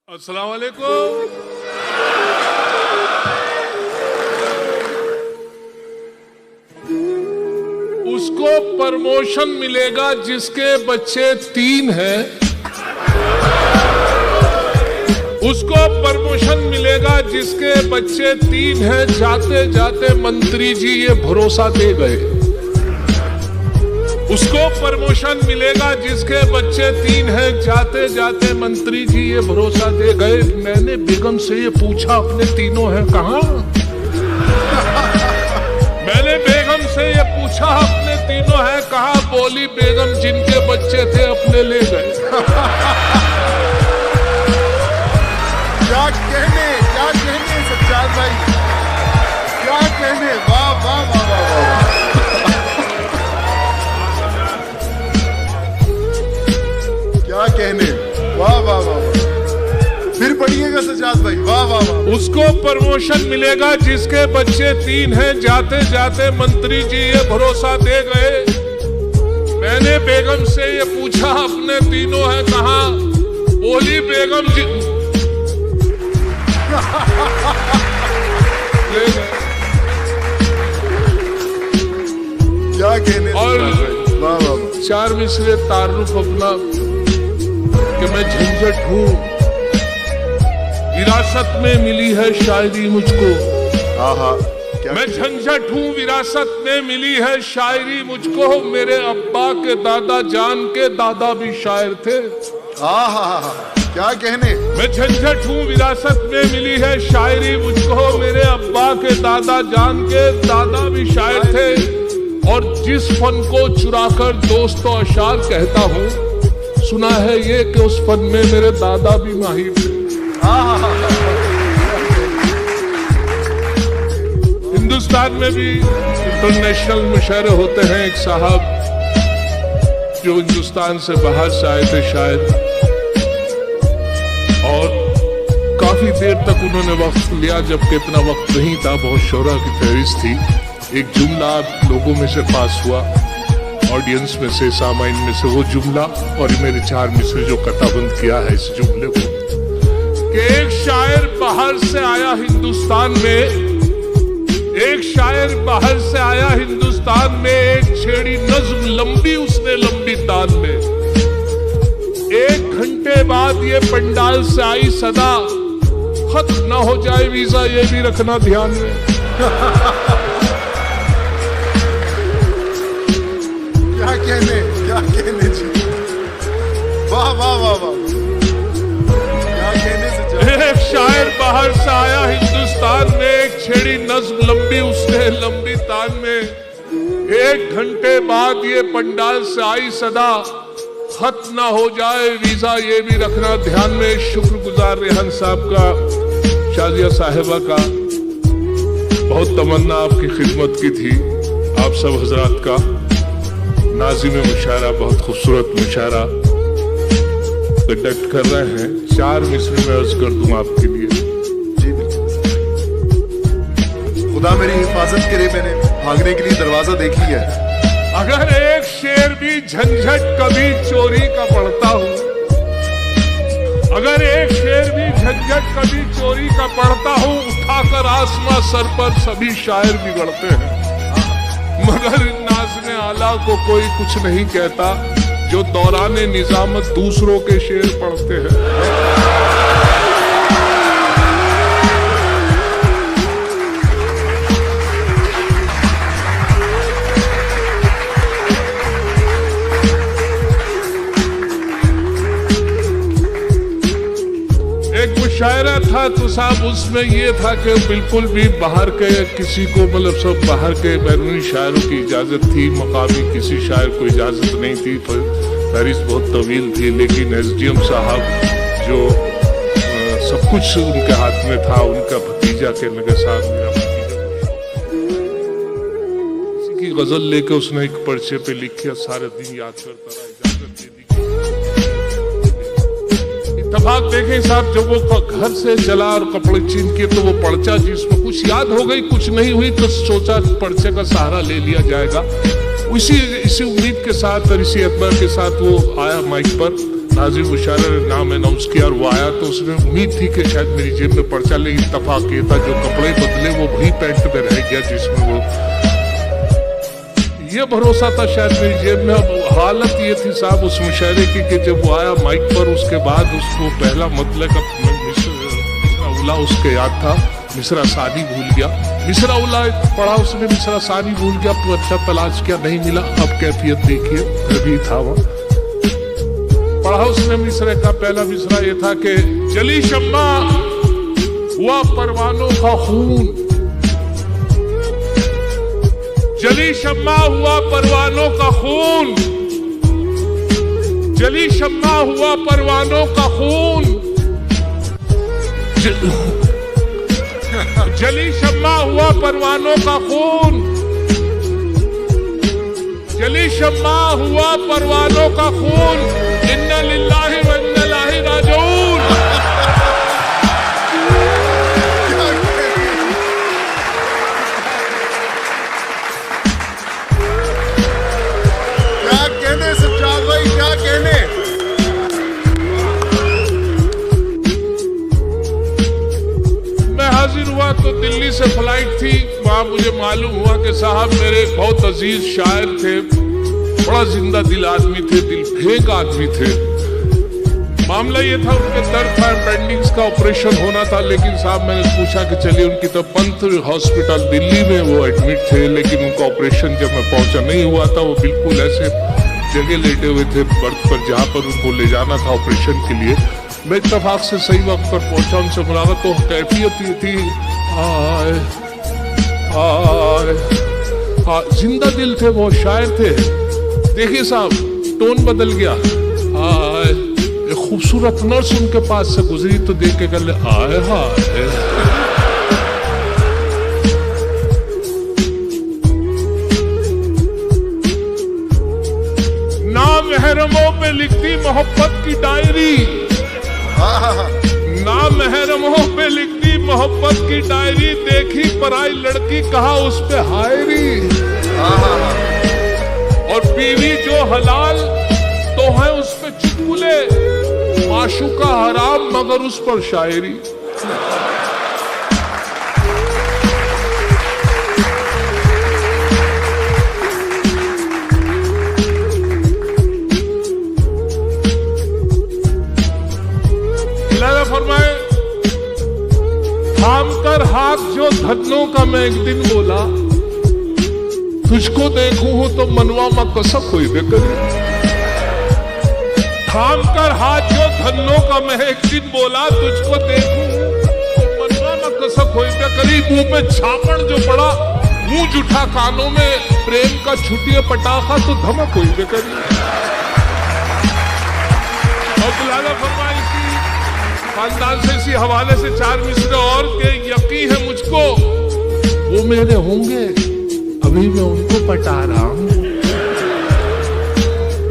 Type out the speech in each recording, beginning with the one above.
अस्सलाम वालेकुम। उसको प्रमोशन मिलेगा जिसके बच्चे 3 हैं। उसको प्रमोशन मिलेगा जिसके बच्चे 3 हैं। जाते जाते मंत्री जी ये भरोसा दे गए। उसको प्रमोशन मिलेगा जिसके बच्चे 3 हैं। जाते जाते मंत्री जी ये भरोसा दे गए। मैंने बेगम से ये पूछा अपने तीनों हैं कहाँ? मैंने बेगम से ये पूछा अपने तीनों हैं कहाँ? बोली बेगम जिनके बच्चे थे अपने ले गए। क्या कहने सज्जाद भाई, क्या कहने। वाह वाह वाह वाह वाह। क्या कहने, वाह वाह वाह। फिर पढ़िएगा सज्जाद भाई, वाह वाह वाह। उसको प्रमोशन मिलेगा जिसके बच्चे 3 हैं। जाते जाते मंत्री जी ये भरोसा दे गए। मैंने बेगम से ये पूछा अपने तीनों हैं कहाँ? बोली बेगम जी ले गए। क्या कहने। और वाह वाह वाह। 4 मिसरे तारुफ अपना कि मैं झंझट हूँ, विरासत में मिली है शायरी मुझको। हाँ हाँ। मैं झंझट हूँ, विरासत में मिली है शायरी मुझको। मेरे अब्बा के दादा जान के दादा भी शायर थे। हाँ हाँ हाँ। क्या कहने। मैं झंझट हूँ, विरासत में मिली है शायरी मुझको। मेरे अब्बा के दादा जान के दादा भी शायर थे। और जिस फन को चुराकर दोस्तों अशार कहता हूँ, सुना है ये कि उस फन में मेरे दादा भी माहिर थे। हिंदुस्तान में भी इंटरनेशनल मुशायरे होते हैं। एक साहब जो हिंदुस्तान से बाहर से आए थे शायद, और काफी देर तक उन्होंने वक्त लिया जबकि इतना वक्त नहीं था। बहुत शोरा की फहरिस्त थी। एक जुमला लोगों में से पास हुआ, ऑडियंस में से, सामाइन में से, वो जुमला और मेरे 4 मिसरे जो कताबंद किया है इस जुमले को कि एक शायर बाहर से आया हिंदुस्तान में। एक शायर बाहर से आया हिंदुस्तान में। एक छेड़ी नज्म लंबी उसने लंबी तान में। 1 घंटे बाद ये पंडाल से आई सदा, खत्म ना हो जाए वीजा ये भी रखना ध्यान में। क्या कहने जी। वाह वाह वाह वाह। क्या कहने से। एक शायर बाहर से आया हिंदुस्तान में। एक छेड़ी नज्म लंबी उसने लंबी तान में। 1 घंटे बाद ये पंडाल से आई सदा, खत्म ना हो जाए वीजा ये भी रखना ध्यान में। शुक्रगुजार रेहान साहब का, शाजिया साहिबा का। बहुत तमन्ना आपकी खिदमत की थी, आप सब हजरात का। नाज़िम मुशायरा, बहुत खूबसूरत मुशायरा कंडक्ट कर रहे हैं। 4 मिसरे में अर्ज कर दूं आपके लिए। जी खुदा मेरी हिफाजत करे, मैंने भागने के लिए दरवाजा देख लिया है। अगर एक शेर भी झंझट कभी चोरी का पढ़ता हूँ, अगर एक शेर भी झंझट कभी चोरी का पढ़ता हूँ, उठाकर आसमां सर पर सभी शायर बिगड़ते हैं। मगर नाज़िम आला को कोई कुछ नहीं कहता जो दौराने निजामत दूसरों के शेर पढ़ते हैं। एक मुशायरा था तो साहब उसमें ये था कि बिल्कुल भी बाहर के किसी को, मतलब सब बाहर के बैरूनी शायरों की इजाज़त थी, मकामी किसी शायर को इजाज़त नहीं थी। फहरिस्त बहुत तवील थी, लेकिन SDM साहब जो सब कुछ उनके हाथ में था, उनका भतीजा के लगे साहब, मेरा भतीजा किसी की गजल लेके उसने एक पर्चे पे लिखी, सारे दिन याद करता रहा, इजाज़त दे दी। इत्तेफाक देखें साहब, जब वो घर से चला और कपड़े छीन के तो वो पर्चा जिसमें कुछ याद हो गई कुछ नहीं हुई, तो सोचा पर्चे का सहारा ले लिया जाएगा। इसी उम्मीद के साथ और इसी एतबार के साथ वो आया माइक पर। नाजिम मुशारर नाम अनाउंस किया और वो आया तो उसने उम्मीद थी कि शायद मेरी जेब में पर्चा, लेकिन इत्तेफाक ये था जो कपड़े बदले वो वही पैंट में रह गया जिसमें वो, ये भरोसा था शायद मेरी जेब में। अब हालत ये थी साहब उस मुशायरे की कि जब वो आया माइक पर उसके बाद उसको पहला मतलब का मिसरा उला उसके याद था, मिसरा सानी भूल गया, मिसरा उला पढ़ा उसने, मिसरा सानी भूल गया, तो अच्छा तलाश किया नहीं मिला, अब कैफियत देखिए अभी था वह पढ़ा उसने। मिसरे का पहला मिसरा ये था कि जली शम्मा हुआ परवानों का खून, जली शम्मा हुआ परवानों का खून, जली शम्मा हुआ परवानों का खून, जली शम्मा हुआ परवानों का खून, जली शम्मा हुआ परवानों का खून, इन्ना लिल्लाहि व इन्ना इलैहि राजिऊन। क्या कहने सज्जाद भाई, क्या कहने। मैं हाजिर हुआ तो दिल्ली से फ्लाइट थी, वहां मुझे मालूम हुआ कि साहब मेरे बहुत अजीज शायर थे, बड़ा जिंदा दिल आदमी थे, दिल फेंक आदमी थे। मामला ये था उनके दर्द था, अपेंडिक्स का ऑपरेशन होना था, लेकिन साहब मैंने पूछा कि चलिए उनकी तो पंत हॉस्पिटल दिल्ली में वो एडमिट थे, लेकिन उनका ऑपरेशन जब मैं पहुंचा नहीं हुआ था, वो बिल्कुल ऐसे जगह लेटे हुए थे बर्थ पर जहां पर उनको ले जाना था ऑपरेशन के लिए। मैं इत्तेफाक से सही वक्त पर पहुंचा, उनसे मुलाकात तो कैफियत ये थी आए आए जिंदा दिल थे, वो शायर थे। देखिए साहब टोन बदल गया, आए खूबसूरत नर्स उनके पास से गुजरी तो देख के गले आए हाय, ना महरमों पे लिखती मोहब्बत की डायरी, ना महरमों पे लिखती मोहब्बत की डायरी, देखी पराई लड़की कहा उस पे हायरी, और बीवी जो हलाल तो है उस पे चुटकुले, माशूका हराम मगर उस पर शायरी। अल्लाह फरमाए थाम कर हाथ जो धन्नों का मैं एक दिन बोला, तुझको देखूं हो तो मनवा में कसक हुई बेकरी। थाम कर हाथ जो धन्नों का मैं एक दिन बोला, तुझको देखूं तो मनवा में कसक हुई बेकरी। मुंह पे छापड़ जो पड़ा, मुंह जुठा कानों में प्रेम का छुटिए पटाखा तो धमक हुई बेकरी। और बुलाना फरमाई इसी खानदान से इसी हवाले से चार मिसरे और के यकीन है मुझको वो मेरे होंगे, अभी मैं उनको पटा रहा हूं।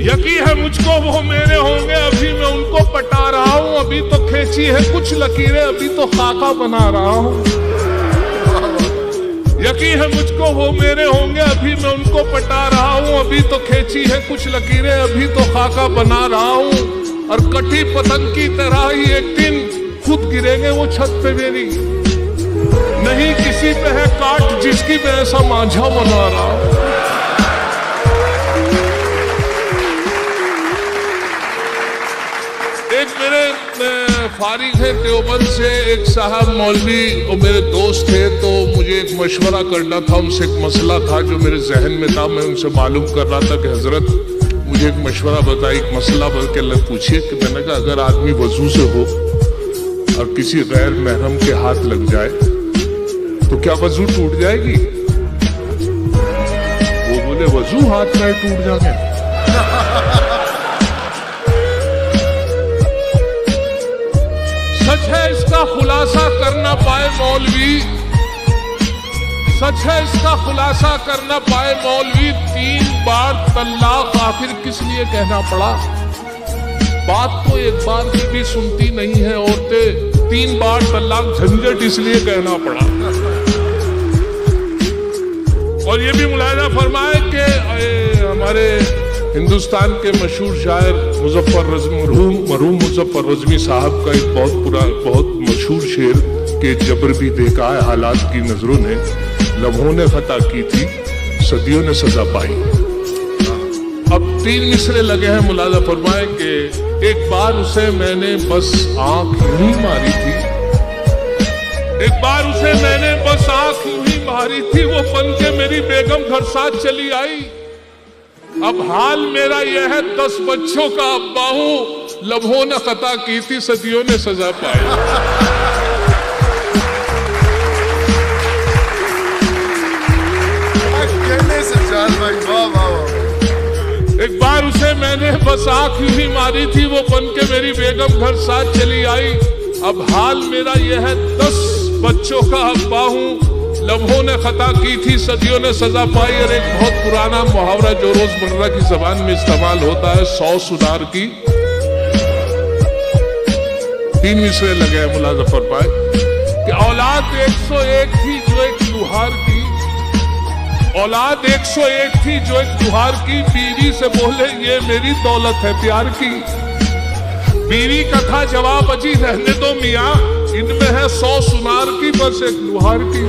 यकीन है मुझको वो मेरे होंगे, अभी मैं उनको पटा रहा हूं। अभी तो खींची है कुछ लकीरें, अभी तो खाका बना रहा हूं। यकीन है मुझको वो मेरे होंगे, अभी मैं उनको पटा रहा हूं। अभी तो खींची है कुछ लकीरें, अभी तो खाका बना रहा हूं। और कटी पतंग की तरह ही एक दिन खुद गिरेंगे वो छत पे मेरी। नहीं किसी पे है काट जिसकी मैं ऐसा मांझा बना रहा हूं। एक मेरे फारिग है देवबंद से एक साहब मौलवी और मेरे दोस्त थे, तो मुझे एक मशवरा करना था उनसे। एक मसला था जो मेरे जहन में था, मैं उनसे मालूम कर रहा था कि हजरत मुझे एक मशवरा बताई, एक मसला बल्कि अल्लाह पूछिए। कि मैंने कहा अगर आदमी वजू से हो और किसी गैर महरम के हाथ लग जाए तो क्या वजू टूट जाएगी? वो बोले वजू हाथ में टूट जाएंगे। सच है इसका खुलासा करना पाए मौलवी, सच है इसका खुलासा करना पाए मौलवी। 3 बार तलाक आखिर किस लिए कहना पड़ा? बात तो एक बार की भी सुनती नहीं है औरतें, 3 बार तलाक झंझट इसलिए कहना पड़ा। और ये भी मुलाहिजा फरमाए कि हमारे हिंदुस्तान के मशहूर शायर मरहूम मुजफ्फर रजवी साहब का एक बहुत मशहूर शेर कि जबर भी देखा है हालात की नजरों ने, लम्हों ने खता की थी सदियों ने सजा पाई। अब 3 मिसरे लगे हैं, मुलाजा फरमाए कि एक बार उसे मैंने बस आंख यूं ही मारी थी, एक बार उसे मैंने बस आंख यूं ही मारी थी, वो बन के मेरी बेगम घर साथ चली आई। अब हाल मेरा यह है 10 बच्चों का अब्बा हूं, लम्हों ने खता की थी सदियों ने सजा पाई। भाई वाह वाह वाह। एक बार उसे मैंने बस आंख यूं ही मारी थी, वो बन के मेरी बेगम घर साथ चली आई। अब हाल मेरा यह है 10 बच्चों का अब्बा हूं, लम्हों ने खता की थी सदियों ने सजा पाई। और एक बहुत पुराना मुहावरा जो रोजमर्रा की जबान में इस्तेमाल होता है, 100 सुनार की 3 मिसरे लगे हैं मुलाजा फरमाए कि औलाद 101 थी जो एक लुहार की, औलाद 101 थी जो एक लुहार की, बीवी से बोले ये मेरी दौलत है प्यार की। बीवी का था जवाब अजी रहने दो मियाँ, इनमें है 100 सुनार की बस एक लुहार की।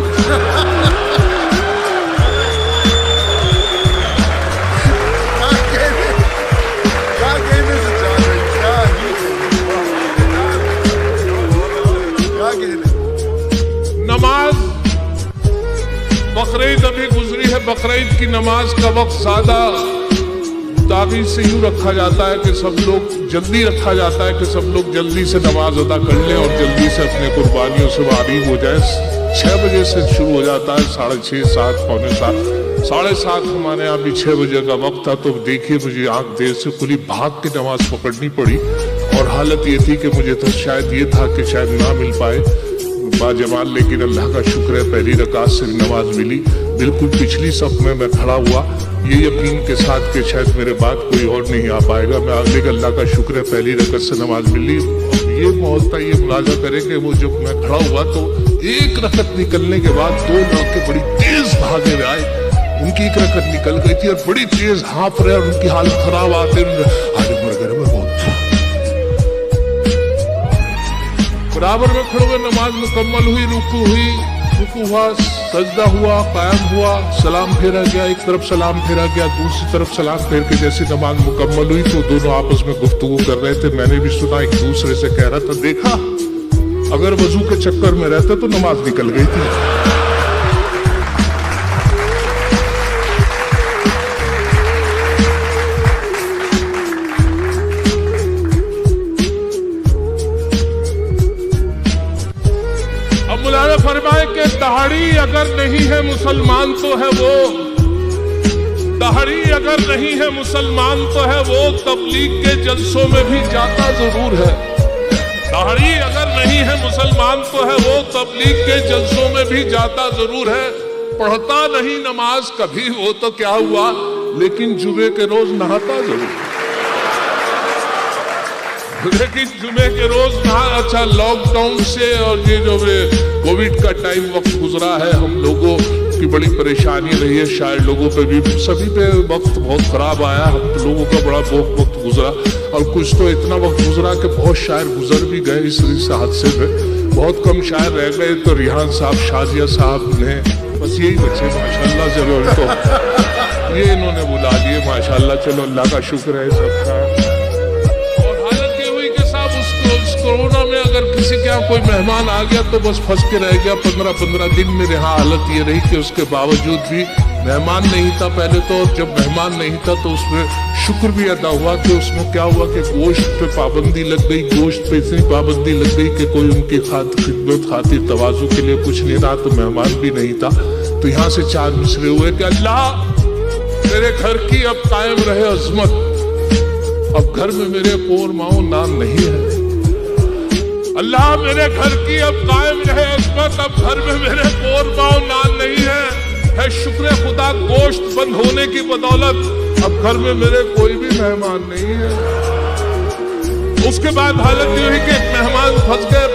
नमाज बकरीद अभी गुजरी है, बकरीद की नमाज का वक्त ज्यादा ताबीज से यूं रखा जाता है कि सब लोग जल्दी रखा जाता है कि सब लोग जल्दी से नमाज अदा कर लें और जल्दी से अपने कुर्बानियों से वारीब हो जाए। 6 बजे से शुरू हो जाता है, 6:30, 7, पौने 7, 7:30 हमारे यहाँ भी 6 बजे का वक्त था। तो देखिए मुझे आंख देर से खुली, भाग के नमाज पकड़नी पड़ी और हालत ये थी कि मुझे तो शायद ये था कि शायद ना मिल पाए बाजमाल, लेकिन अल्लाह का शुक्र है पहली रकात से नमाज मिली। बिल्कुल पिछली सफ में मैं खड़ा हुआ ये यकीन के साथ कि शायद मेरे बाद कोई और नहीं आ पाएगा। मैं आगे का अल्लाह का शुक्र है पहली रकात से नमाज मिली। ये मौत था, ये मुलाजा करें कि वो जब मैं खड़ा हुआ तो एक रकत निकलने के बाद 2 लड़के बड़ी तेज भागे हुए आए, उनकी एक रकत निकल गई थी और बड़ी तेज हाँफ रहे और उनकी हालत खराब आते बराबर में खड़े हुए। नमाज मुकम्मल हुई, रुकू हुआ, सजदा हुआ, कायम हुआ, सलाम फेरा गया, एक तरफ सलाम फेरा गया, दूसरी तरफ सलाम फेर के जैसे नमाज मुकम्मल हुई तो दोनों आपस में गुफ्तगू कर रहे थे। मैंने भी सुना, एक दूसरे से कह रहा था, देखा अगर वजू के चक्कर में रहते तो नमाज निकल गई थी। मुलाजा फरमाए कि दहाड़ी अगर नहीं है मुसलमान तो है वो, दहाड़ी अगर नहीं है मुसलमान तो है वो, तबलीग के जलसों में भी जाता जरूर है। दहाड़ी अगर नहीं है मुसलमान तो है वो, तबलीग के जलसों में भी जाता जरूर है। पढ़ता नहीं नमाज कभी वो तो क्या हुआ, लेकिन जुमे के रोज नहाता जरूर, लेकिन जुमे के रोज नहा। अच्छा, लॉकडाउन से और ये जो कोविड का टाइम वक्त गुजरा है, हम लोगों की बड़ी परेशानी रही है, शायद लोगों पे भी, सभी पे वक्त बहुत खराब आया। हम लोगों का बड़ा बहुत वक्त गुजरा और कुछ तो इतना वक्त गुजरा कि बहुत शायर गुजर भी गए इस हादसे में, बहुत कम शायर रह गए। तो रिहान साहब, शाजिया साहब ने बस यही बच्चे माशाल्लाह, चलो तो ये इन्होंने बुला लिए माशाल्लाह, चलो अल्लाह का शुक्र है सबका। कोरोना में अगर किसी के यहाँ कोई मेहमान आ गया तो बस फंस के रह गया 15-15 दिन। मेरे यहाँ हालत ये रही कि उसके बावजूद भी मेहमान नहीं था पहले तो, और जब मेहमान नहीं था तो उसमें शुक्र भी अदा हुआ कि उसमें क्या हुआ कि गोश्त पे पाबंदी लग गई, गोश्त पे इतनी पाबंदी लग गई कि कोई उनकी खिदमत खातिर तवाज़ु के लिए कुछ नहीं रहा, तो मेहमान भी नहीं था। तो यहाँ से 4 मिसरे हुए कि अल्लाह मेरे घर की अब कायम रहे अजमत, अब घर में मेरे पोर माओ नाम नहीं है। अल्लाह मेरे घर की अब कायम रहे अजमत, अब घर में मेरे पोर माओ नान नहीं है शुक्र खुदा गोश्त बंद होने की बदौलत अब घर में मेरे कोई भी मेहमान नहीं है। उसके बाद हालत ये हुई कि एक मेहमान फंस गए,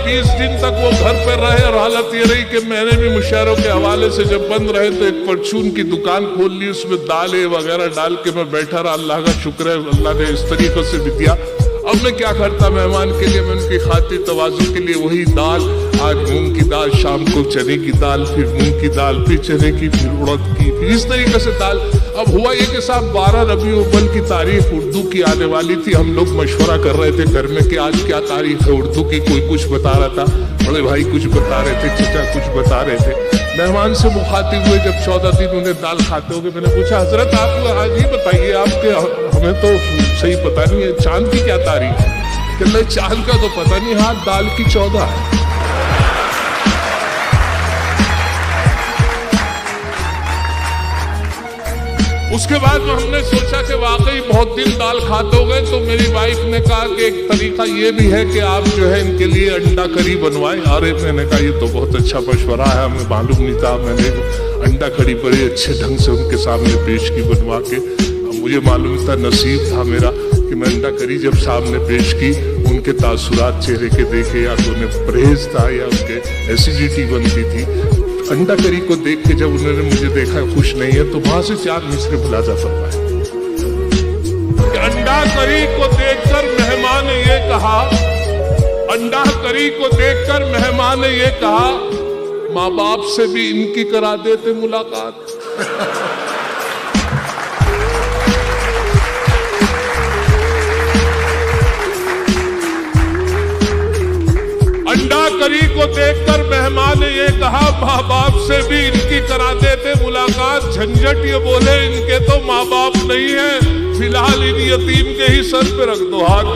20 दिन तक वो घर पर रहे और हालत ये रही कि मैंने भी मुशायरों के हवाले से जब बंद रहे तो एक परचून की दुकान खोल ली, उसमें दालें वगैरह डाल के मैं बैठा रहा। अल्लाह का शुक्र है, अल्लाह ने इस तरीके से भी दिया। अब मैं क्या करता मेहमान के लिए, मैं उनकी खातिर तवाज़ु के लिए वही दाल, आज मूंग की दाल, शाम को चने की दाल, फिर मूंग की दाल, फिर चने की, फिर उड़द की, फिर इस तरीके से दाल। अब हुआ ये कि साहब 12 रबीउल अव्वल की तारीख उर्दू की आने वाली थी। हम लोग मशवरा कर रहे थे घर में कि आज क्या तारीख है उर्दू की। कोई कुछ बता रहा था, बड़े भाई कुछ बता रहे थे, चचा कुछ बता रहे थे। मेहमान से मुखातिब हुए जब 14 दिन उन्हें दाल खाते हो गए, मैंने पूछा हजरत आप आज ही बताइए, आपके हमें तो सही पता नहीं है, चांद की क्या तारीख है? कहते चांद का तो पता नहीं, हाँ दाल की 14 है। उसके बाद में हमने सोचा कि वाकई बहुत दिन दाल खाते हो गए, तो मेरी वाइफ ने कहा कि एक तरीका ये भी है कि आप जो है इनके लिए अंडा करी बनवाएं। अरे मैंने कहा ये तो बहुत अच्छा मशवरा है, हमें मालूम नहीं था। मैंने अंडा करी बड़े अच्छे ढंग से उनके सामने पेश की बनवा के। मुझे मालूम था, नसीब था मेरा कि मैं अंडा करी जब सामने पेश की, उनके तासुरात चेहरे के देखे, या तो उन्हें परहेज था या उनके एसिडिटी बनती थी। अंडा करी को देख के जब उन्होंने मुझे देखा खुश नहीं है, तो वहां से 4 मिसरे मुलाजा फरमाए। अंडा करी को देखकर मेहमान ने ये कहा, अंडा करी को देखकर मेहमान ने ये कहा, माँ बाप से भी इनकी करा देते मुलाकात। अंडा करी को देखकर मेहमान ने ये कहा, माँ बाप से भी इनकी करा देते मुलाकात। झंझट ये बोले इनके तो माँ बाप नहीं है, फिलहाल इन यतीम के ही सर पे रख दो हाथ।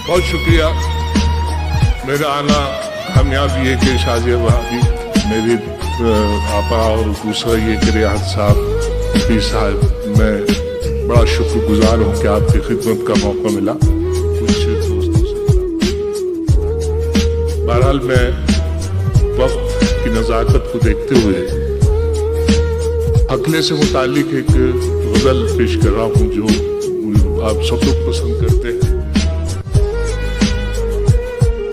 बहुत शुक्रिया। मेरा आना कामयाबी है कि शाजिया भाभी, मेरी आपा, और दूसरा ये कि रियाज साहब, पीर साहब, मैं बड़ा शुक्रगुजार हूँ कि आपकी खिदमत का मौका मिला कुछ दोस्तों से। बहरहाल मैं वक्त की नज़ाकत को देखते हुए अगले से मुतालिक एक गज़ल पेश कर रहा हूँ जो आप सब लोग पसंद करते हैं।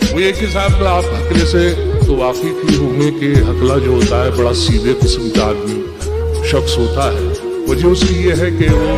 वो ये कि साहब आप हकले से तो वाकिफ ही होंगे कि हकला जो होता है बड़ा सीधे किस्म का आदमी शख्स होता है। वजह उसकी ये है कि वो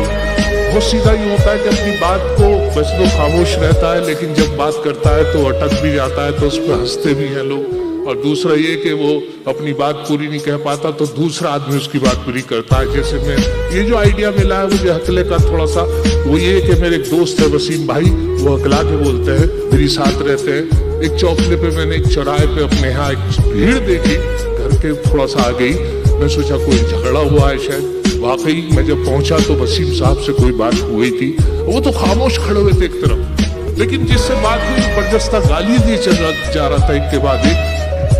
बहुत सीधा ही होता है कि अपनी बात को वैसे तो खामोश रहता है, लेकिन जब बात करता है तो अटक भी जाता है, तो उस पर हंसते भी हैं लोग। और दूसरा ये कि वो अपनी बात पूरी नहीं कह पाता तो दूसरा आदमी उसकी बात पूरी करता है। जैसे मैं ये जो आइडिया मिला है मुझे हकले का थोड़ा सा, वो ये कि मेरे एक दोस्त है वसीम भाई, वो हकला के बोलते हैं, मेरे साथ रहते हैं। एक चौपले पे मैंने एक चौराहे पे अपने यहाँ एक भीड़ देखी, घर के थोड़ा सा आ गई। मैं सोचा कोई झगड़ा हुआ है शायद। वाकई मैं जब पहुंचा तो वसीम साहब से कोई बात हुई थी। वो तो खामोश खड़े हुए थे एक तरफ, लेकिन जिससे बात हुई बरजस्ता गाली दी जा रहा था एक के बाद एक।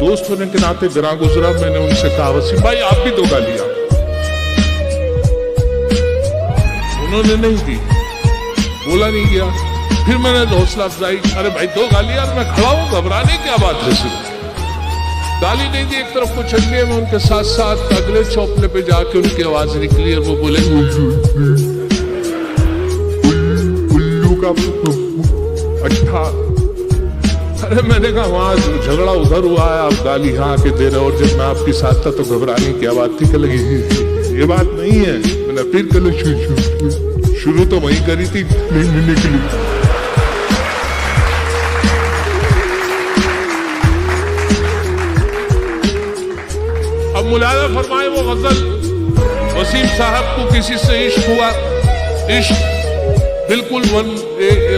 दोस्त होने के नाते गरा गुजरा, मैंने उनसे कहा वसीम भाई आप भी 2 गालियां। उन्होंने नहीं दी, बोला नहीं गया। फिर मैंने हौसला अफजाई, अरे भाई 2 गालियां, मैं खड़ा हूं, घबराने क्या बात है। सिर्फ गाली नहीं दी, एक तरफ को चल लिया। मैं उनके साथ साथ अगले चौपले पे जाके उनकी आवाज निकली और वो बोले उल्लू का अट्ठा। अरे मैंने कहा वहां झगड़ा उधर हुआ है, आप गाली यहाँ आके दे रहे हो, और जब मैं आपके साथ था तो घबराने क्या बात थी। लगी ये बात नहीं है। मैंने फिर कल शुरू तो वही करी थी, नहीं निकली। अब मुलाजा फरमाए वो गजल, वसीम साहब को किसी से इश्क हुआ। इश्क बिल्कुल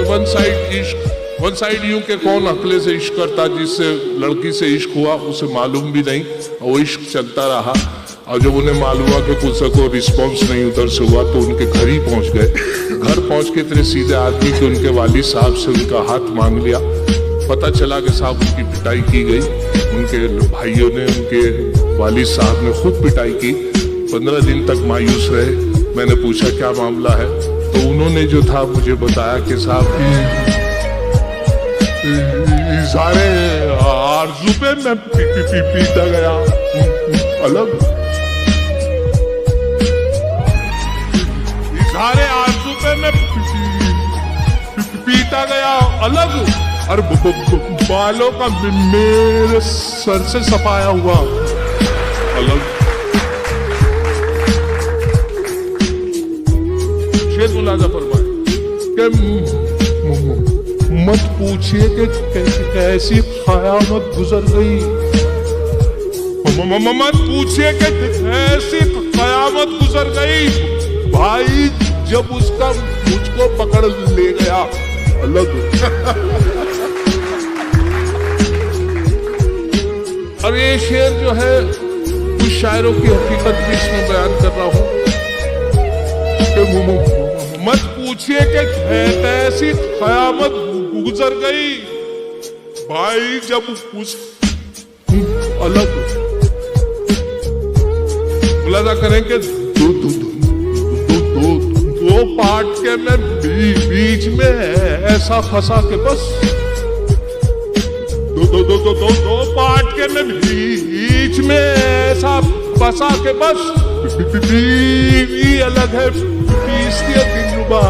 वन साइड इश्क। वन साइड यूं के कौन अकले से इश्क करता, जिससे लड़की से इश्क हुआ उसे मालूम भी नहीं, और वो इश्क चलता रहा। और जब उन्हें मालूम हुआ कि कुछ को रिस्पॉन्स नहीं उधर से हुआ तो उनके घर ही पहुंच गए। घर पहुंच के इतने सीधे आदमी कि उनके वालिद साहब से उनका हाथ मांग लिया। पता चला कि साहब उनकी पिटाई की गई, उनके भाइयों ने, उनके वालिद साहब ने खुद पिटाई की। 15 दिन तक मायूस रहे। मैंने पूछा क्या मामला है, तो उन्होंने जो था मुझे बताया कि साहब सारे आर्ज आरज़ू पे मैं पीटा गया अलग, इज़हारे आरज़ू पे मैं पीटा गया अलग, और बालों का मेरे सर से सफाया हुआ अलग। शेर मुलाजा फरमाए कि मत पूछिए कि कैसी क़यामत गुजर गई, मत पूछिए कि कैसी क़यामत गुजर गई भाई, जब उसका मुझको पकड़ ले गया अलग। और ये शेर जो है कुछ शायरों की हकीकत भी इसमें बयान कर रहा हूं कि मत पूछिए कि कैसी क़यामत गुजर गई भाई, जब उस अलग। मुलाजा करें कि दो पार्ट के मैं बीच में ऐसा फंसा के बस, दो पार्ट के मैं बीच में ऐसा फंसा के बस, बीवी अलग है पीसती है दिलरुबा।